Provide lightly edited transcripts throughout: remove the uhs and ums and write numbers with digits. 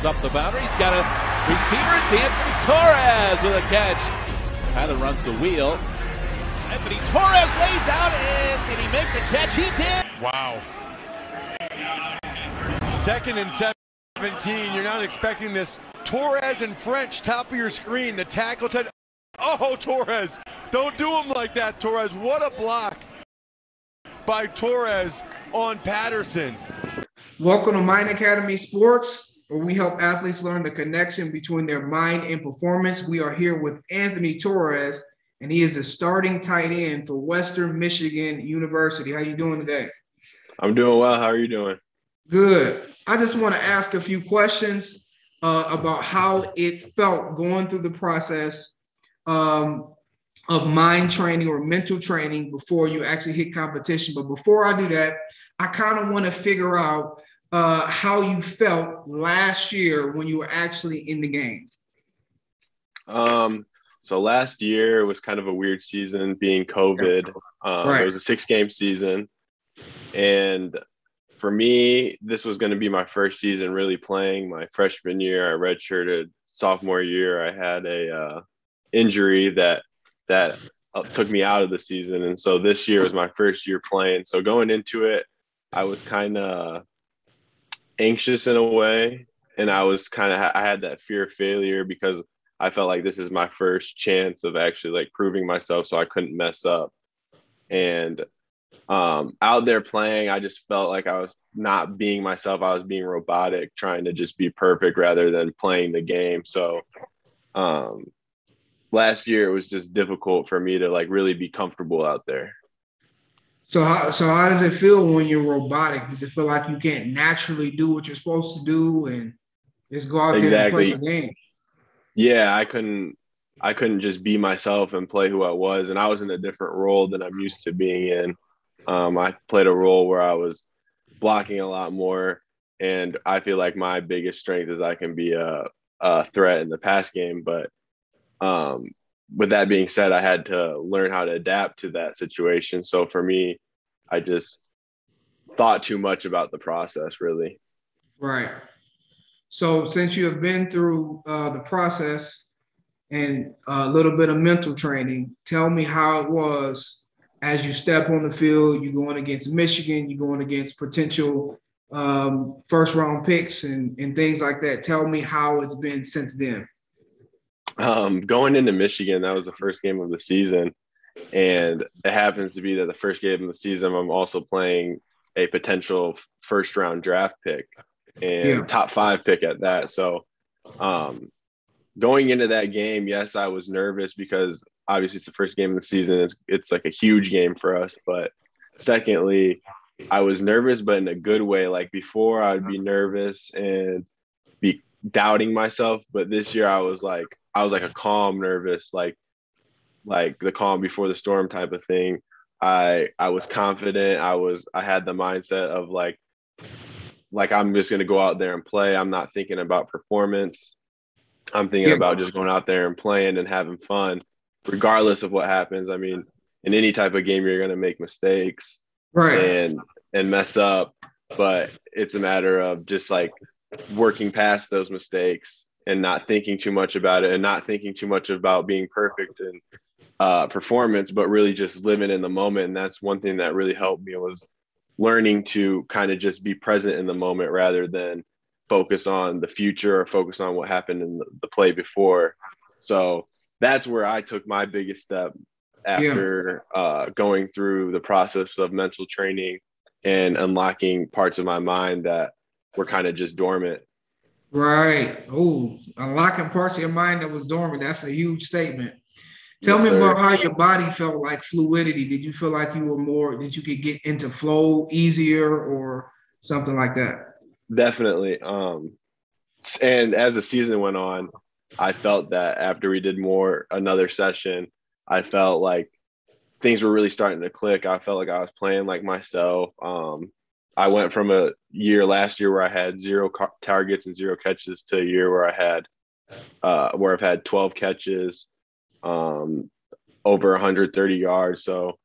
up the boundary. He's got a receiver. It's Anthony Torres with a catch. Tyler runs the wheel. Anthony Torres lays out, and did he make the catch? He did. Wow. 2nd and 17. You're not expecting this. Torres and French, top of your screen. The tackle. Oh, Torres. Don't do him like that, Torres. What a block by Torres on Patterson. Welcome to Mind Academy Sports, where we help athletes learn the connection between their mind and performance. We are here with Anthony Torres, and he is the starting tight end for Western Michigan University. How you doing today? I'm doing well. How are you doing? Good. I just want to ask a few questions about how it felt going through the process of mind training or mental training before you actually hit competition. But before I do that, I kind of want to figure out how you felt last year when you were actually in the game. So last year was kind of a weird season being COVID. Right. It was a 6-game season. And for me, this was going to be my first season really playing. My freshman year, I redshirted. Sophomore year, I had a injury that took me out of the season. And so this year was my first year playing. So going into it, I was kind of anxious in a way. And I had that fear of failure because I felt like this is my first chance of actually like proving myself, so I couldn't mess up. And out there playing, I just felt like I was not being myself. I was being robotic, trying to just be perfect rather than playing the game. So last year it was just difficult for me to like really be comfortable out there. So how does it feel when you're robotic? Does it feel like you can't naturally do what you're supposed to do and just go out there and play the game? Yeah, I couldn't just be myself and play who I was. And I was in a different role than I'm used to being in. I played a role where I was blocking a lot more. And I feel like my biggest strength is I can be a threat in the pass game. But with that being said, I had to learn how to adapt to that situation. So for me, I just thought too much about the process, really. Right. So since you have been through the process and a little bit of mental training, tell me how it was as you step on the field. You're going against Michigan, you're going against potential first-round picks and things like that. Tell me how it's been since then. Going into Michigan, that was the first game of the season. And it happens to be that the first game of the season, I'm also playing a potential first-round draft pick and top 5 pick at that. So going into that game, yes, I was nervous because obviously it's the first game of the season. It's like a huge game for us. But secondly, I was nervous, but in a good way. Like before, I would be nervous and be doubting myself. But this year I was like a calm nervous, like the calm before the storm type of thing. I was confident. I had the mindset of like I'm just going to go out there and play. I'm not thinking about performance. I'm thinking about just going out there and playing and having fun, regardless of what happens. I mean, in any type of game, you're going to make mistakes and mess up, but it's a matter of just like working past those mistakes and not thinking too much about it and not thinking too much about being perfect in performance, but really just living in the moment. And that's one thing that really helped me was learning to kind of just be present in the moment rather than focus on the future or focus on what happened in the play before. So that's where I took my biggest step after going through the process of mental training and unlocking parts of my mind that were kind of just dormant. Right. Oh, unlocking parts of your mind that was dormant. That's a huge statement. Tell me about how your body felt like fluidity. Did you feel like that you could get into flow easier or something like that? Definitely. And as the season went on, I felt that after we did another session, I felt like things were really starting to click. I felt like I was playing like myself. I went from a year last year where I had 0 targets and 0 catches to a year where I've had 12 catches, over 130 yards. So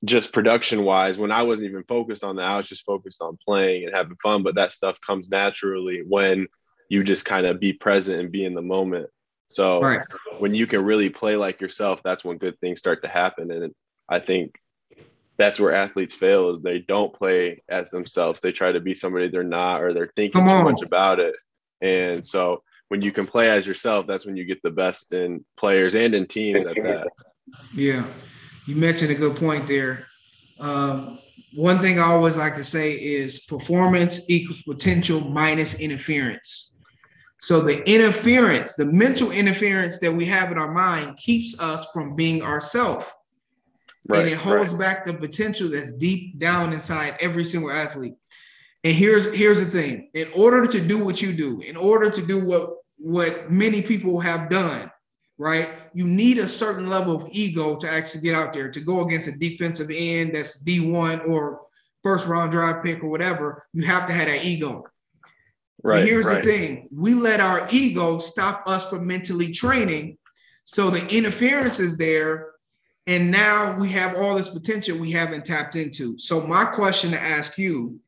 just production wise, when I wasn't even focused on that, I was just focused on playing and having fun. But that stuff comes naturally when you just kind of be present and be in the moment. So Right. when you can really play like yourself, that's when good things start to happen. And I think that's where athletes fail, is they don't play as themselves. They try to be somebody they're not, or they're thinking too much about it. And so when you can play as yourself, that's when you get the best in players and in teams at that. Yeah. You mentioned a good point there. One thing I always like to say is performance equals potential minus interference. So the interference, the mental interference that we have in our mind keeps us from being ourselves. Right, and it holds back the potential that's deep down inside every single athlete. And here's the thing. In order to do what you do, in order to do what many people have done, right, you need a certain level of ego to actually get out there, to go against a defensive end that's D1 or first round draft pick or whatever. You have to have that ego. Right. But here's the thing. We let our ego stop us from mentally training. So the interference is there. And now we have all this potential we haven't tapped into. So my question to ask you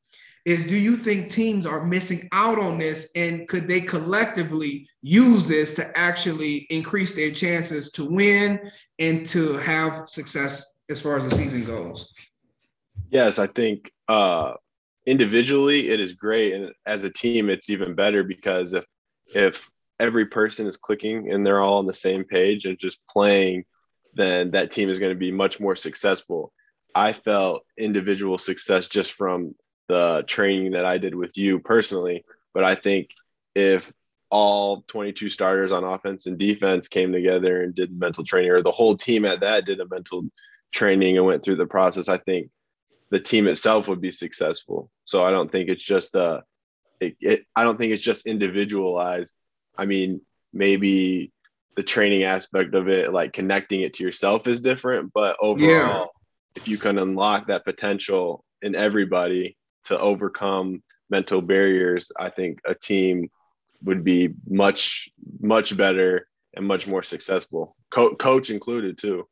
is, do you think teams are missing out on this, and could they collectively use this to actually increase their chances to win and to have success as far as the season goes? Yes, I think individually it is great. And as a team, it's even better, because if every person is clicking and they're all on the same page and just playing, then that team is going to be much more successful. I felt individual success just from the training that I did with you personally. But I think if all 22 starters on offense and defense came together and did mental training, or the whole team at that did a mental training and went through the process, I think the team itself would be successful. So I don't think it's just I don't think it's just individualized. I mean, maybe the training aspect of it, like connecting it to yourself, is different, but overall, if you can unlock that potential in everybody to overcome mental barriers, I think a team would be much, much better and much more successful. Coach included too.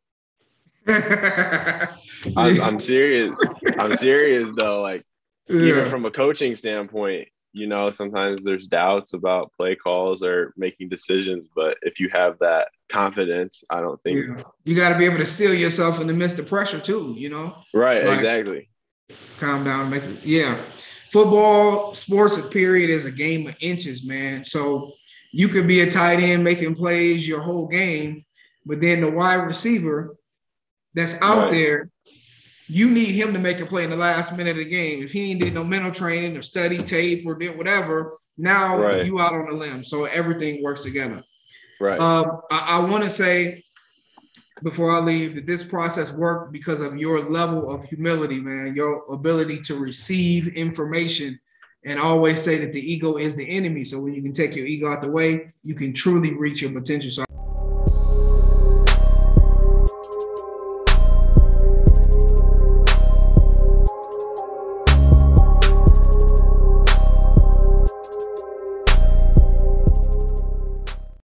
I'm serious. I'm serious though. Like, even from a coaching standpoint, you know, sometimes there's doubts about play calls or making decisions, but if you have that confidence, I don't think you got to be able to steel yourself in the midst of pressure too, you know? Right, like, exactly. Calm down, make it, Football, sports, period, is a game of inches, man. So you could be a tight end making plays your whole game, but then the wide receiver that's out there, you need him to make a play in the last minute of the game. If he ain't did no mental training or study tape or did whatever, now you out on the limb. So everything works together. Right. I want to say before I leave that this process worked because of your level of humility, man, your ability to receive information, and always say that the ego is the enemy. So when you can take your ego out the way, you can truly reach your potential. So